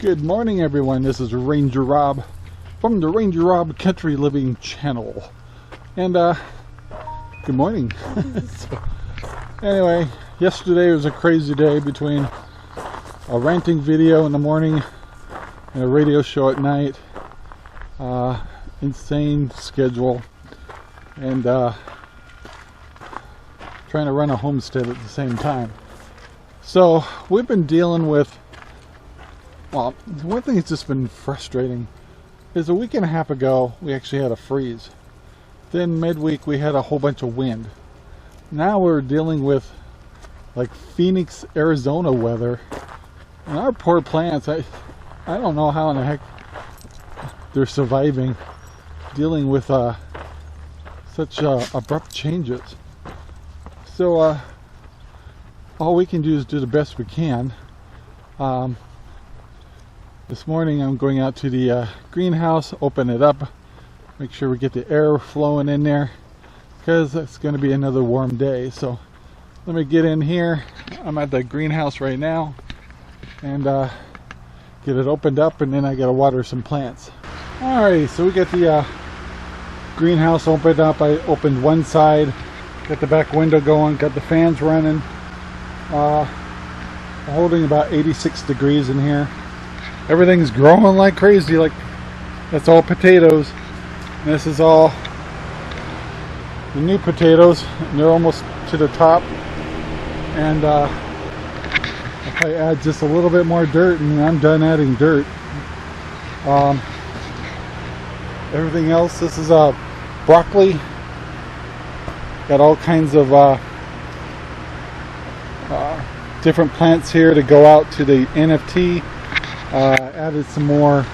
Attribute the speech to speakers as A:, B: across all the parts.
A: Good morning, everyone. This is Ranger Rob from the RangerRob Country Living channel. And good morning. So, anyway, yesterday was a crazy day between a ranting video in the morning and a radio show at night. Insane schedule, and trying to run a homestead at the same time. So we've been dealing with, well, one thing that's just been frustrating is a week and a half ago we actually had a freeze. Then midweek we had a whole bunch of wind. Now we're dealing with like Phoenix, Arizona weather, and our poor plants, I don't know how in the heck they're surviving dealing with such abrupt changes. So all we can do is do the best we can. This morning I'm going out to the greenhouse, open it up, make sure we get the air flowing in there, because it's going to be another warm day. So let me get in here. I'm at the greenhouse right now, and get it opened up, and then I gotta water some plants. Alright, so we got the greenhouse opened up. I opened one side, got the back window going, got the fans running. Holding about 86 degrees in here. Everything's growing like crazy. Like, that's all potatoes. And this is all the new potatoes, and they're almost to the top. And if I add just a little bit more dirt, and I'm done adding dirt. Everything else, this is broccoli. Got all kinds of different plants here to go out to the NFT. Added some more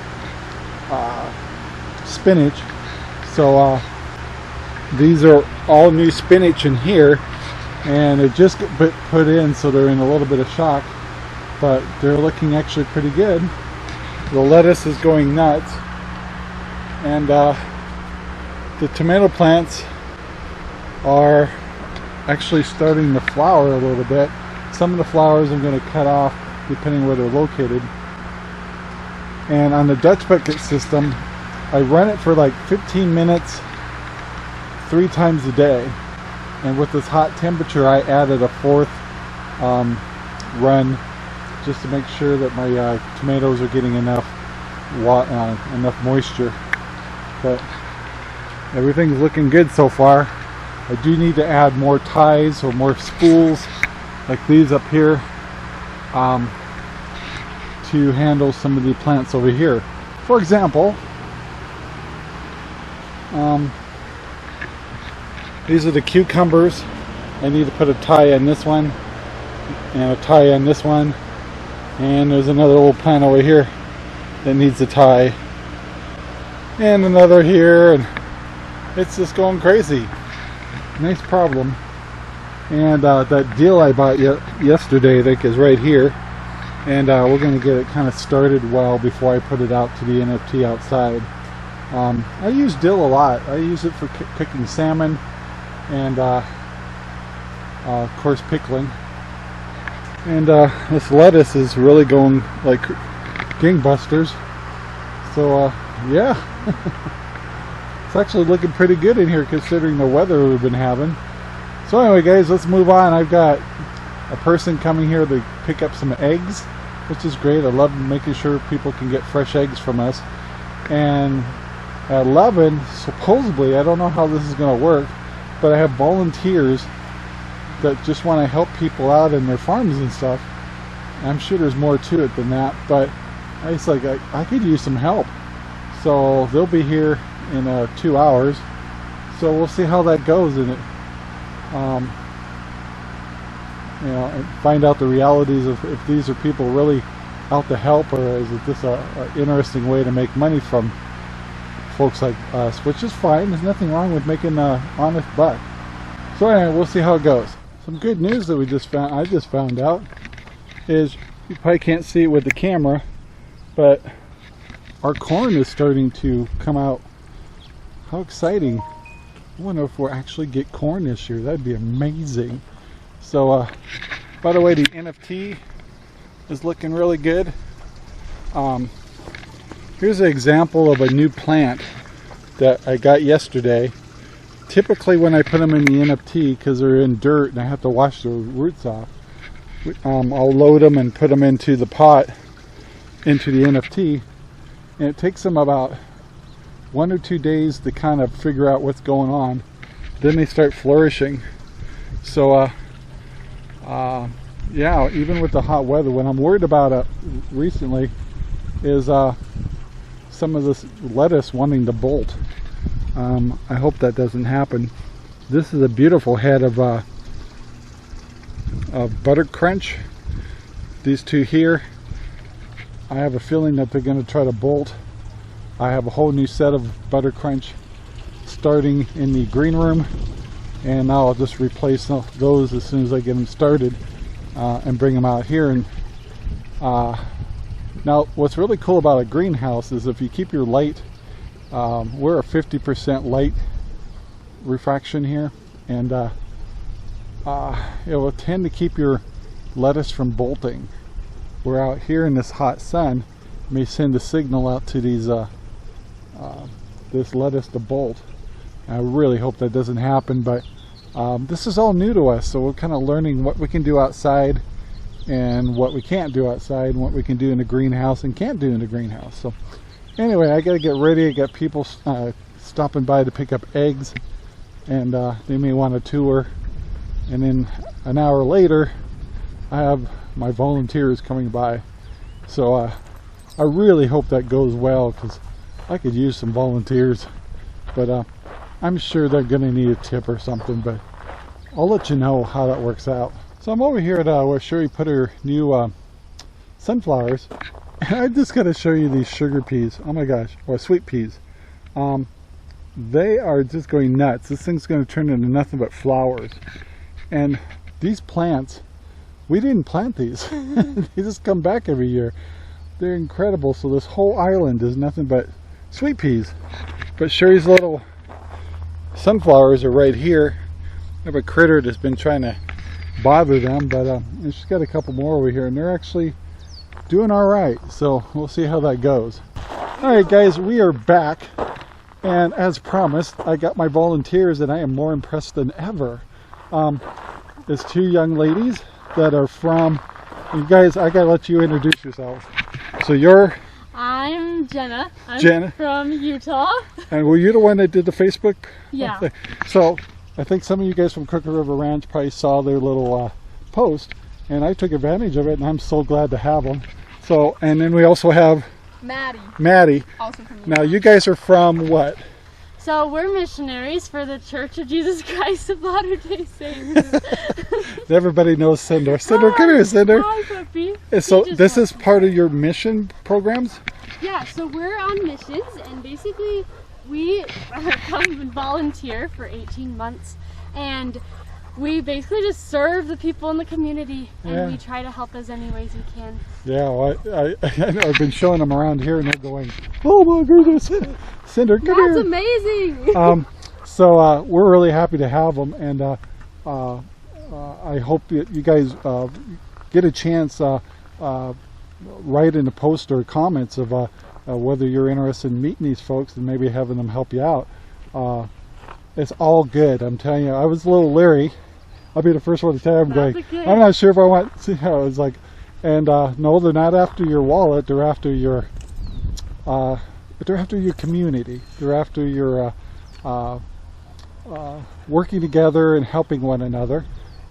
A: spinach. So these are all new spinach in here, and they're just put in, so they're in a little bit of shock, but they're looking actually pretty good. The lettuce is going nuts, and the tomato plants are actually starting to flower a little bit. Some of the flowers I'm going to cut off depending where they're located. And on the Dutch bucket system, I run it for like 15 minutes 3 times a day. And with this hot temperature, I added a 4th run just to make sure that my tomatoes are getting enough moisture. But everything's looking good so far. I do need to add more ties or more spools like these up here to handle some of the plants over here. For example, these are the cucumbers. I need to put a tie on this one and a tie on this one, and there's another old plant over here that needs a tie, and another here, and it's just going crazy. Nice problem. And that deal I bought yesterday, I think, is right here, and we're going to get it kind of started well before I put it out to the NFT outside. I use dill a lot. I use it for cooking salmon, and of course pickling. And this lettuce is really going like gangbusters. So yeah, it's actually looking pretty good in here considering the weather we've been having. So anyway, guys, let's move on. I've got a person coming here to pick up some eggs, which is great. I love making sure people can get fresh eggs from us. And at 11, supposedly, I don't know how this is going to work, but I have volunteers that just want to help people out in their farms and stuff. I'm sure there's more to it than that, but it's like I could use some help. So they'll be here in 2 hours. So we'll see how that goes in it. And find out the realities of if these are people really out to help, or is it just an interesting way to make money from folks like us, which is fine. There's nothing wrong with making an honest buck. So anyway, we'll see how it goes. Some good news that I just found out is, you probably can't see it with the camera, but our corn is starting to come out. How exciting. I wonder if we'll actually get corn this year. That'd be amazing. So by the way, the NFT is looking really good. Here's an example of a new plant that I got yesterday. Typically when I put them in the NFT, because they're in dirt and I have to wash the roots off, I'll load them and put them into the pot, into the NFT, and it takes them about 1 or 2 days to kind of figure out what's going on. Then they start flourishing. So yeah, even with the hot weather, what I'm worried about recently is some of this lettuce wanting to bolt. I hope that doesn't happen. This is a beautiful head of butter crunch. These two here, I have a feeling that they're going to try to bolt. I have a whole new set of butter crunch starting in the green room, and now I'll just replace those as soon as I get them started and bring them out here. And now what's really cool about a greenhouse is if you keep your light, we're a 50% light refraction here, and it will tend to keep your lettuce from bolting. We're out here in this hot sun, may send a signal out to these this lettuce to bolt. I really hope that doesn't happen, but this is all new to us, so we're kind of learning what we can do outside and what we can't do outside, and what we can do in the greenhouse and can't do in the greenhouse. So anyway, I gotta get ready. I got people stopping by to pick up eggs, and they may want a tour, and then an hour later I have my volunteers coming by. So I really hope that goes well, because I could use some volunteers, but I'm sure they're gonna need a tip or something, but I'll let you know how that works out. So I'm over here at where Sherry put her new sunflowers, and I just gotta show you these sugar peas. Oh my gosh, or sweet peas. They are just going nuts. This thing's gonna turn into nothing but flowers. And these plants, we didn't plant these. They just come back every year. They're incredible. So this whole island is nothing but sweet peas. But Sherry's little sunflowers are right here. I have a critter that's been trying to bother them, but and she's got a couple more over here, and they're actually doing all right. So we'll see how that goes. All right, guys, we are back, and as promised, I got my volunteers, and I am more impressed than ever. There's two young ladies that are from, you guys, I gotta let you introduce yourselves. So
B: I'm Jenna. I'm from Utah.
A: And were you the one that did the Facebook?
B: Yeah.
A: thing? So I think some of you guys from Crooked River Ranch probably saw their little post, and I took advantage of it, and I'm so glad to have them. So, and then we also have Maddie. Also from Utah. Now you guys are from what?
B: So we're missionaries for the Church of Jesus Christ of Latter-day Saints.
A: Everybody knows Cinder. Cinder, come here, Cinder.
B: Hi, puppy.
A: So this is part of your mission programs?
B: Yeah, so we're on missions, and basically we come and volunteer for 18 months, and we basically just serve the people in the community, and we try to help as any ways we can. Yeah, well,
A: I know I've been showing them around here, and they're going, "Oh my goodness, Cinder, come here!"
B: That's amazing.
A: So we're really happy to have them, and I hope you guys get a chance. Write in the post or comments of whether you're interested in meeting these folks and maybe having them help you out. It's all good. I'm telling you, I was a little leery. I'll be the first one to tell you. I'm going, I'm not sure if I want to see how it's like. And no, they're not after your wallet. They're after your community. They're after your working together and helping one another.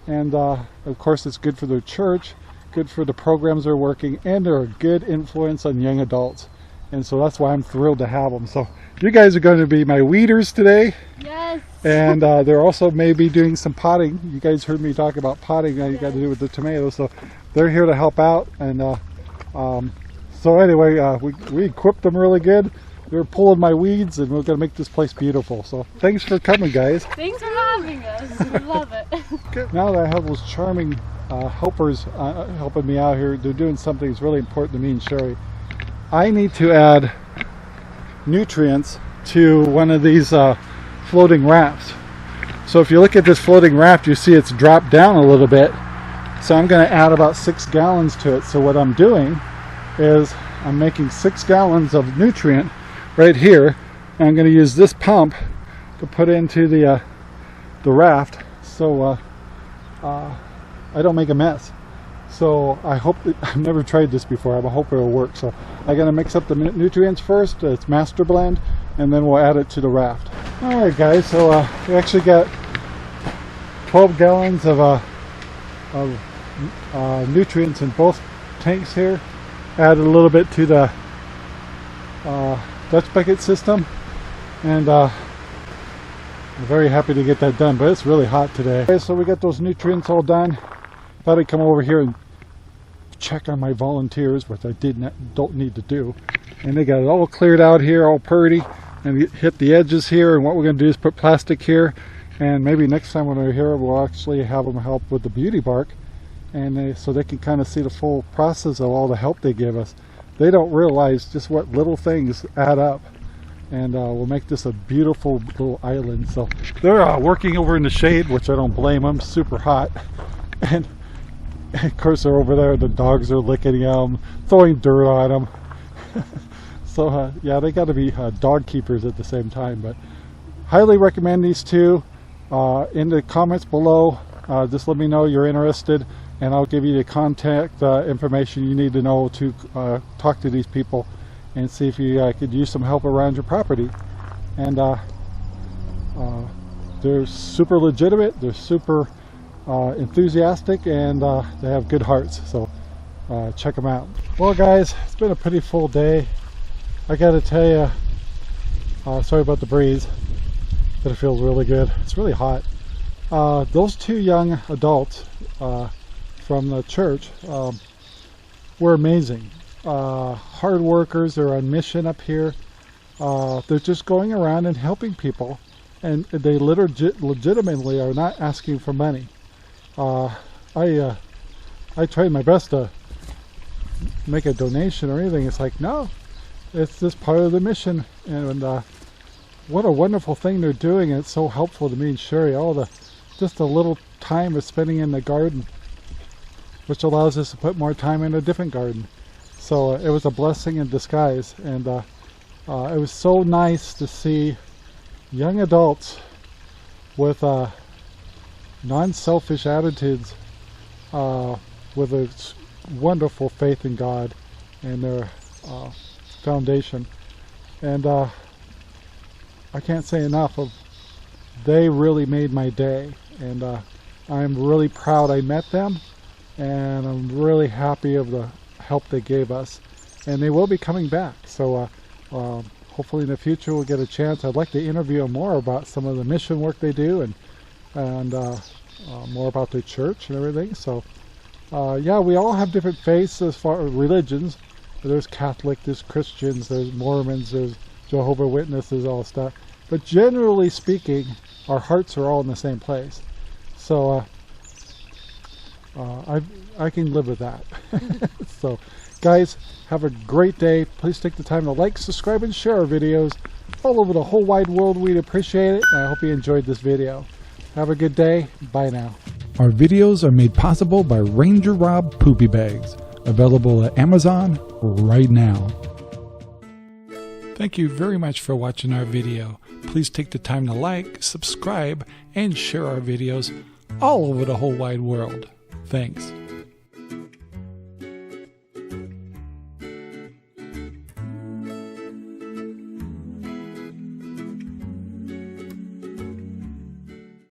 A: And of course, it's good for their church, good for the programs they're working, and they're a good influence on young adults. And so that's why I'm thrilled to have them. So you guys are going to be my weeders today.
B: Yes.
A: And they're also maybe doing some potting. You guys heard me talk about potting. You got to do with the tomatoes. So they're here to help out. And so anyway, we equipped them really good. They're pulling my weeds, and we're going to make this place beautiful. So thanks for coming, guys.
B: Thanks for having us. We love it.
A: Good. Now that I have those charming helpers helping me out here, they're doing something that's really important to me and Sherry. I need to add nutrients to one of these floating rafts. So if you look at this floating raft, you see it's dropped down a little bit. So I'm going to add about 6 gallons to it. So what I'm doing is I'm making 6 gallons of nutrient right here, and I'm going to use this pump to put into the raft so I don't make a mess. So I hope that, I've never tried this before, I hope it'll work. So I'm going to mix up the nutrients first, it's master blend, and then we'll add it to the raft. Alright guys, so we actually got 12 gallons of nutrients in both tanks here. Added a little bit to the Dutch bucket system, and I'm very happy to get that done, but it's really hot today. Okay, so we got those nutrients all done. Thought I'd come over here and check on my volunteers, which I don't need to do. And they got it all cleared out here, all purty, and hit the edges here. And what we're going to do is put plastic here, and maybe next time when we're here we'll actually have them help with the beauty bark, and so they can kind of see the full process of all the help they give us. They don't realize just what little things add up, and we'll make this a beautiful little island. So they're working over in the shade, which I don't blame them, super hot. And of course they're over there, the dogs are licking them, throwing dirt on them. So yeah, they got to be dog keepers at the same time. But highly recommend these two. In the comments below, just let me know you're interested, and I'll give you the contact information you need to know to talk to these people and see if you could use some help around your property. And they're super legitimate, they're super enthusiastic, and they have good hearts. So check them out. Well guys, it's been a pretty full day. I gotta tell you, sorry about the breeze, but it feels really good. It's really hot. Those 2 young adults from the church were amazing. Hard workers, they're on mission up here. They're just going around and helping people, and they legitimately are not asking for money. I tried my best to make a donation or anything. It's like, no, it's just part of the mission. And what a wonderful thing they're doing. It's so helpful to me and Sherry, just a little time of spending in the garden, which allows us to put more time in a different garden. So it was a blessing in disguise, and it was so nice to see young adults with non-selfish attitudes, with a wonderful faith in God and their foundation. And I can't say enough of, they really made my day, and I'm really proud I met them, and I'm really happy of the help they gave us, and they will be coming back. So hopefully in the future we'll get a chance. I'd like to interview them more about some of the mission work they do, and more about their church and everything. So yeah, we all have different faiths as far as religions. There's Catholic, there's Christians, there's Mormons, there's Jehovah's Witnesses, all stuff. But generally speaking, our hearts are all in the same place. So I can live with that. So guys, have a great day. Please take the time to like, subscribe, and share our videos all over the whole wide world. We'd appreciate it, and I hope you enjoyed this video. Have a good day. Bye now. Our videos are made possible by RangerRob Poopy Bags, available at Amazon right now. Thank you very much for watching our video. Please take the time to like, subscribe, and share our videos all over the whole wide world. Thanks.